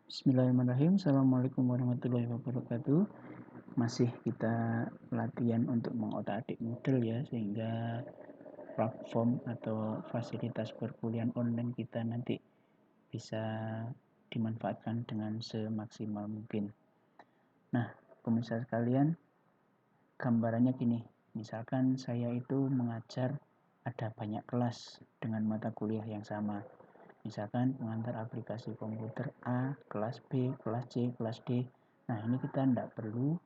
Bismillahirrahmanirrahim. Assalamualaikum warahmatullahi wabarakatuh. Masih kita latihan untuk mengotak-atik model ya, sehingga platform atau fasilitas perkuliahan online kita nanti bisa dimanfaatkan dengan semaksimal mungkin. Nah, pemirsa sekalian, gambarannya gini. Misalkan saya itu mengajar ada banyak kelas dengan mata kuliah yang sama. Misalkan pengantar aplikasi komputer A, kelas B, kelas C, kelas D. Nah, ini kita tidak perlu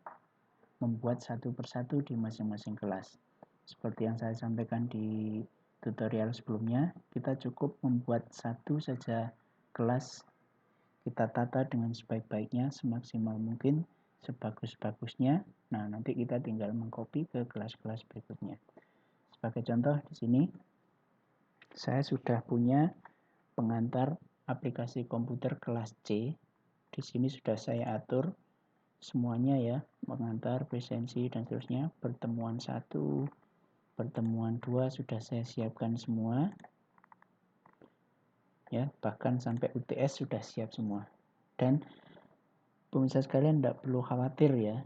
membuat satu persatu di masing-masing kelas. Seperti yang saya sampaikan di tutorial sebelumnya, kita cukup membuat satu saja kelas, kita tata dengan sebaik-baiknya, semaksimal mungkin, sebagus-bagusnya. Nah, nanti kita tinggal mengcopy ke kelas-kelas berikutnya. Sebagai contoh di sini, saya sudah punya pengantar aplikasi komputer kelas C. Di sini sudah saya atur semuanya ya, pengantar, presensi dan seterusnya. Pertemuan 1, pertemuan 2 sudah saya siapkan semua. Ya, bahkan sampai UTS sudah siap semua. Dan pemirsa sekalian tidak perlu khawatir ya.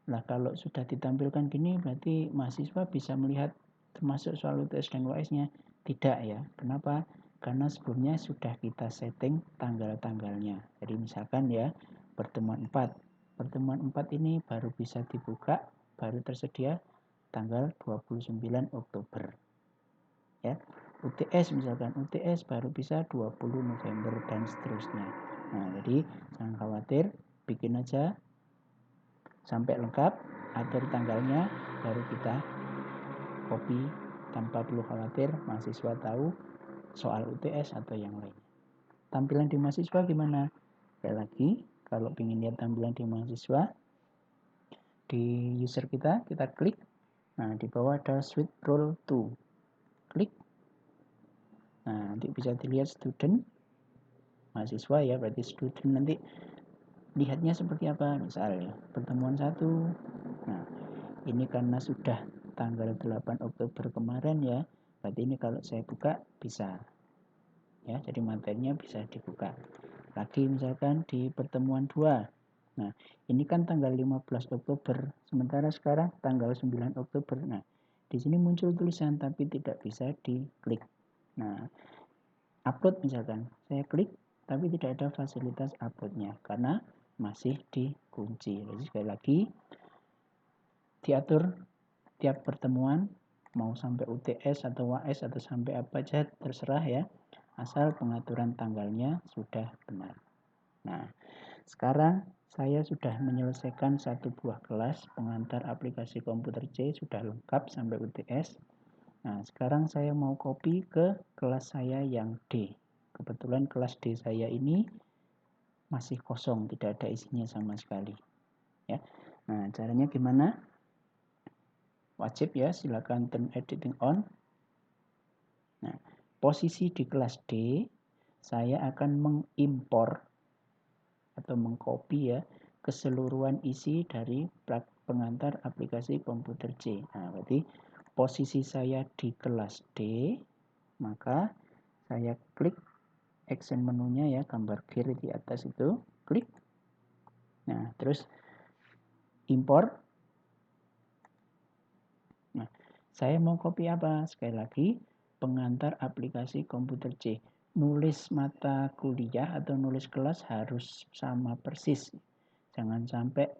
Nah, kalau sudah ditampilkan gini berarti mahasiswa bisa melihat termasuk soal UTS dan UAS-nya. Tidak ya. Kenapa? Karena sebelumnya sudah kita setting tanggal-tanggalnya. Jadi misalkan ya, pertemuan 4. Pertemuan 4 ini baru bisa dibuka, baru tersedia tanggal 29 Oktober. Ya. UTS misalkan, UTS baru bisa 20 November dan seterusnya. Nah, jadi jangan khawatir, bikin aja sampai lengkap, atur tanggalnya, baru kita copy tanpa perlu khawatir mahasiswa tahu soal UTS atau yang lain. Tampilan di mahasiswa gimana? Sekali lagi, kalau ingin lihat tampilan di mahasiswa, di user kita klik. Nah, di bawah ada switch role to. Klik. Nah, nanti bisa dilihat student, mahasiswa ya, berarti student nanti lihatnya seperti apa. Misalnya, pertemuan 1. Nah, ini karena sudah tanggal 8 Oktober kemarin ya, berarti ini kalau saya buka bisa. Ya, jadi materinya bisa dibuka. Lagi misalkan di pertemuan 2. Nah, ini kan tanggal 15 Oktober, sementara sekarang tanggal 9 Oktober. Nah, di sini muncul tulisan tapi tidak bisa diklik. Nah, upload misalkan, saya klik tapi tidak ada fasilitas uploadnya karena masih dikunci. Jadi sekali lagi diatur tiap pertemuan, mau sampai UTS atau UAS atau sampai apa aja terserah ya, asal pengaturan tanggalnya sudah benar. Nah, sekarang saya sudah menyelesaikan satu buah kelas pengantar aplikasi komputer C, sudah lengkap sampai UTS. Nah, sekarang saya mau copy ke kelas saya yang D. Kebetulan kelas D saya ini masih kosong, tidak ada isinya sama sekali. Ya. Nah, caranya gimana? Wajib ya, silakan turn editing on. Nah, posisi di kelas D, saya akan mengimpor atau mengcopy ya keseluruhan isi dari pengantar aplikasi komputer C. Nah, berarti posisi saya di kelas D, maka saya klik action menunya ya, gambar gear di atas itu, klik. Nah, terus impor. Nah, saya mau copy apa? Sekali lagi, pengantar aplikasi komputer C. Nulis mata kuliah atau nulis kelas harus sama persis. Jangan sampai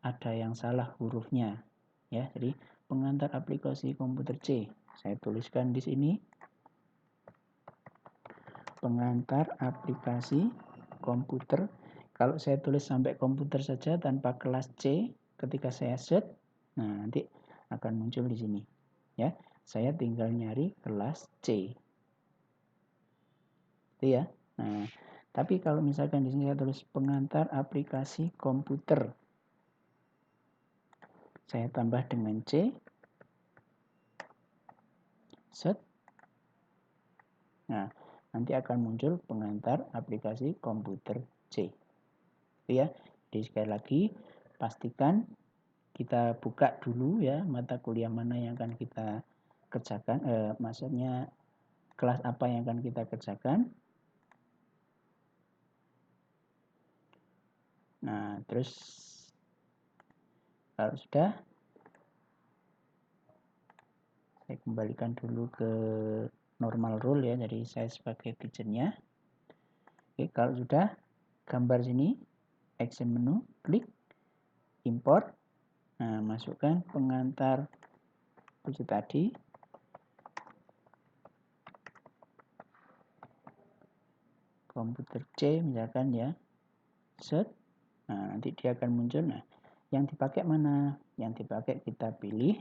ada yang salah hurufnya. Ya, jadi pengantar aplikasi komputer C. Saya tuliskan di sini. Pengantar aplikasi komputer. Kalau saya tulis sampai komputer saja tanpa kelas C, ketika saya search, nah nanti akan muncul di sini. Ya, saya tinggal nyari kelas C. Itu ya. Nah, tapi kalau misalkan di sini saya tulis pengantar aplikasi komputer, saya tambah dengan C, set. Nah, nanti akan muncul pengantar aplikasi komputer C. Itu ya. Jadi sekali lagi pastikan kita buka dulu ya mata kuliah mana yang akan kita kerjakan, maksudnya kelas apa yang akan kita kerjakan. Nah, terus kalau sudah, saya kembalikan dulu ke normal rule ya, jadi saya sebagai pigeonnya. Oke, kalau sudah, gambar sini, action menu, klik, import. Nah, masukkan pengantar wujud tadi. Komputer C misalkan ya. Set. Nah, nanti dia akan muncul. Nah, yang dipakai mana? Yang dipakai kita pilih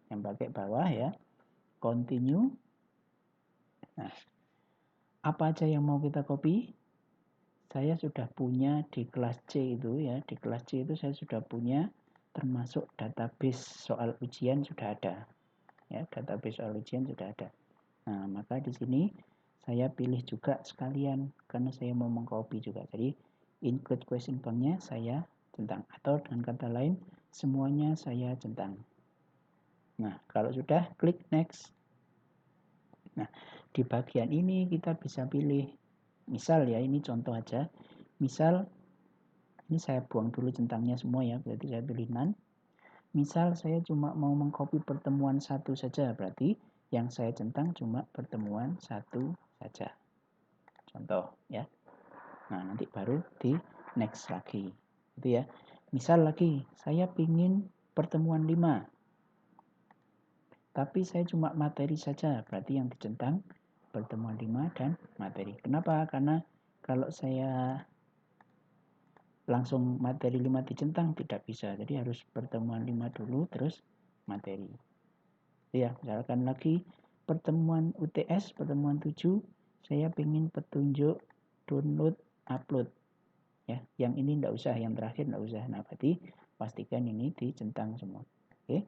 yang pakai bawah ya. Continue. Nah, apa aja yang mau kita copy? Saya sudah punya di kelas C itu ya. Di kelas C itu saya sudah punya termasuk database soal ujian sudah ada. Ya, database soal ujian sudah ada. Nah, maka di sini saya pilih juga sekalian karena saya mau mengcopy juga. Jadi include question bank-nya saya centang, atau dengan kata lain semuanya saya centang. Nah, kalau sudah, klik next. Nah, di bagian ini kita bisa pilih, misal ya, ini contoh aja. Misal ini saya buang dulu centangnya semua ya, berarti saya pilih none. Misal saya cuma mau mengcopy pertemuan satu saja, berarti yang saya centang cuma pertemuan satu saja. Contoh ya. Nah, nanti baru di next lagi. Gitu ya. Misal lagi, saya pingin pertemuan 5. Tapi saya cuma materi saja, berarti yang dicentang pertemuan 5 dan materi. Kenapa? Karena kalau saya langsung materi 5 dicentang tidak bisa. Jadi harus pertemuan 5 dulu terus materi. Ya, misalkan lagi pertemuan UTS, pertemuan 7, saya ingin petunjuk download upload. Ya, yang ini enggak usah, yang terakhir enggak usah. Nah, berarti pastikan ini dicentang semua. Oke.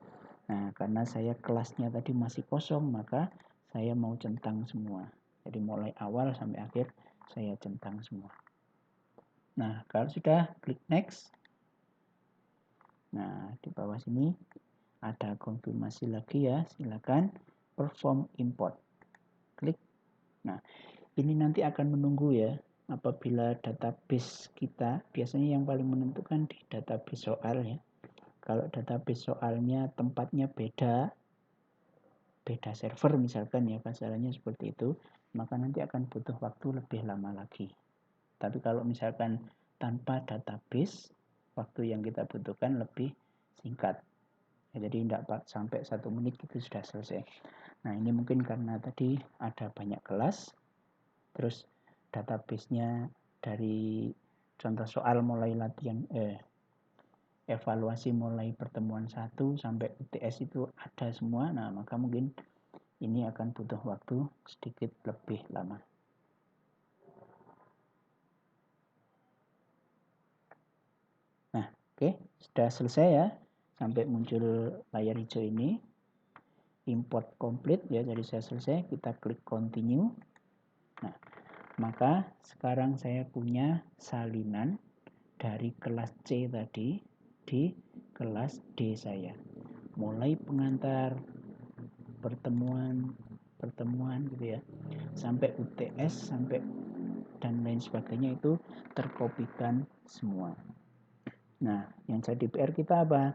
Nah, karena saya kelasnya tadi masih kosong, maka saya mau centang semua. Jadi mulai awal sampai akhir saya centang semua. Nah, kalau sudah, klik next. Nah, di bawah sini ada konfirmasi lagi ya. Silakan perform import. Klik. Nah, ini nanti akan menunggu ya. Apabila database kita, biasanya yang paling menentukan di database soal ya. Kalau database soalnya tempatnya beda server misalkan ya, kasarannya seperti itu, maka nanti akan butuh waktu lebih lama lagi. Tapi kalau misalkan tanpa database, waktu yang kita butuhkan lebih singkat. Ya, jadi tidak sampai 1 menit itu sudah selesai. Nah, ini mungkin karena tadi ada banyak kelas, terus database-nya dari contoh soal mulai latihan evaluasi mulai pertemuan 1 sampai UTS itu ada semua. Nah, maka mungkin ini akan butuh waktu sedikit lebih lama. Nah, oke, sudah selesai ya. Sampai muncul layar hijau ini. Import complete ya, jadi saya selesai. Kita klik continue. Nah, maka sekarang saya punya salinan dari kelas C tadi di kelas D saya. Mulai pengantar, pertemuan gitu ya, sampai UTS, sampai dan lain sebagainya itu terkopikan semua. Nah, yang jadi PR kita apa?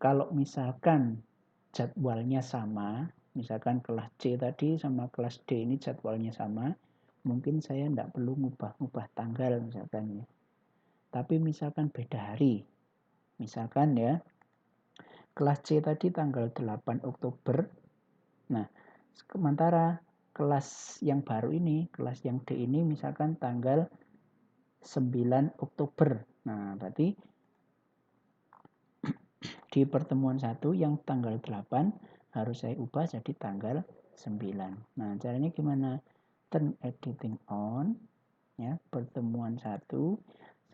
Kalau misalkan jadwalnya sama, misalkan kelas C tadi sama kelas D ini jadwalnya sama, mungkin saya tidak perlu ngubah-ngubah tanggal misalkan ya. Tapi misalkan beda hari, misalkan ya, kelas C tadi tanggal 8 Oktober, nah sementara kelas yang baru ini, kelas yang D ini misalkan tanggal 9 Oktober. Nah, berarti di pertemuan 1 yang tanggal 8 harus saya ubah jadi tanggal 9. Nah, caranya gimana? Turn editing on ya, pertemuan 1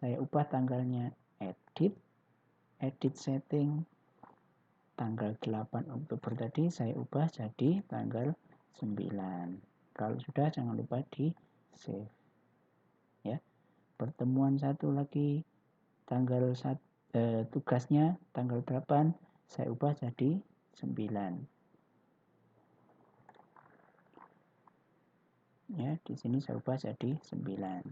saya ubah tanggalnya edit setting tanggal 8 Oktober tadi saya ubah jadi tanggal 9. Kalau sudah jangan lupa di save. Ya. Pertemuan 1 lagi tanggal 1 tugasnya tanggal 8 saya ubah jadi 9. Ya, di sini saya ubah jadi 9.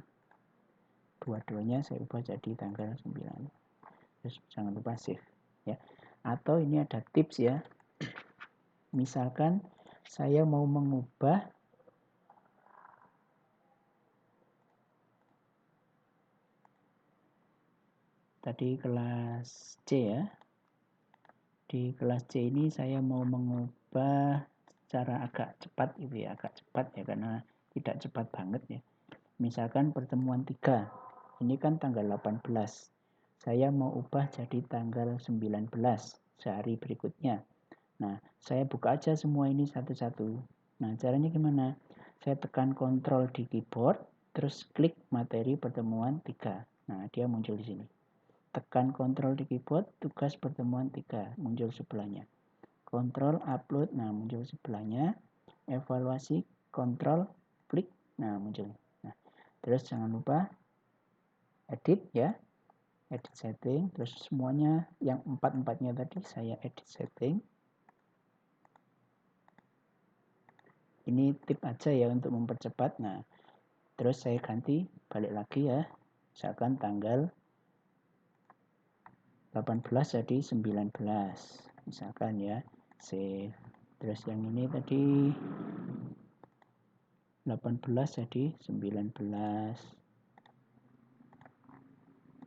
dua-duanya saya ubah jadi tanggal 9. Terus jangan lupa save ya. Atau ini ada tips ya. Misalkan saya mau mengubah tadi kelas C ya. Di kelas C ini saya mau mengubah secara agak cepat gitu ya, agak cepat ya karena tidak cepat banget ya. Misalkan pertemuan 3, ini kan tanggal 18. Saya mau ubah jadi tanggal 19 sehari berikutnya. Nah, saya buka aja semua ini satu-satu. Nah, caranya gimana? Saya tekan kontrol di keyboard, terus klik materi pertemuan 3. Nah, dia muncul di sini. Tekan kontrol di keyboard, tugas pertemuan 3 muncul sebelahnya. Kontrol upload, nah muncul sebelahnya. Evaluasi, kontrol, klik, nah muncul. Nah, terus jangan lupa edit ya, edit setting. Terus semuanya yang empat-empatnya tadi saya edit setting. Ini tip aja ya untuk mempercepat. Nah, terus saya ganti balik lagi ya. Misalkan tanggal 18 jadi 19 misalkan ya, save. Terus yang ini tadi 18 jadi 19,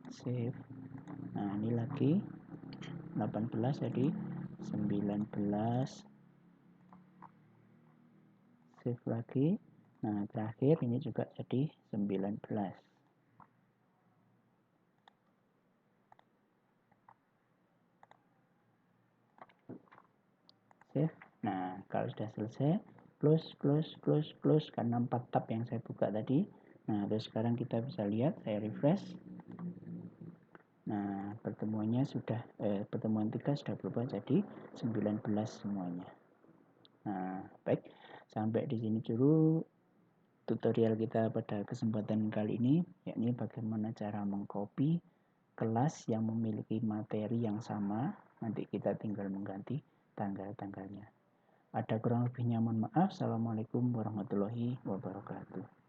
save. Nah ini lagi 18 jadi 19, save lagi. Nah terakhir ini juga jadi 19. Save. Nah, kalau sudah selesai, close karena 4 tab yang saya buka tadi. Nah, terus sekarang kita bisa lihat, saya refresh. Nah, pertemuan 3 sudah berubah jadi 19 semuanya. Nah, baik. Sampai di sini dulu tutorial kita pada kesempatan kali ini, yakni bagaimana cara mengcopy kelas yang memiliki materi yang sama. Nanti kita tinggal mengganti tanggal-tanggalnya. Ada kurang lebihnya mohon maaf. Assalamualaikum warahmatullahi wabarakatuh.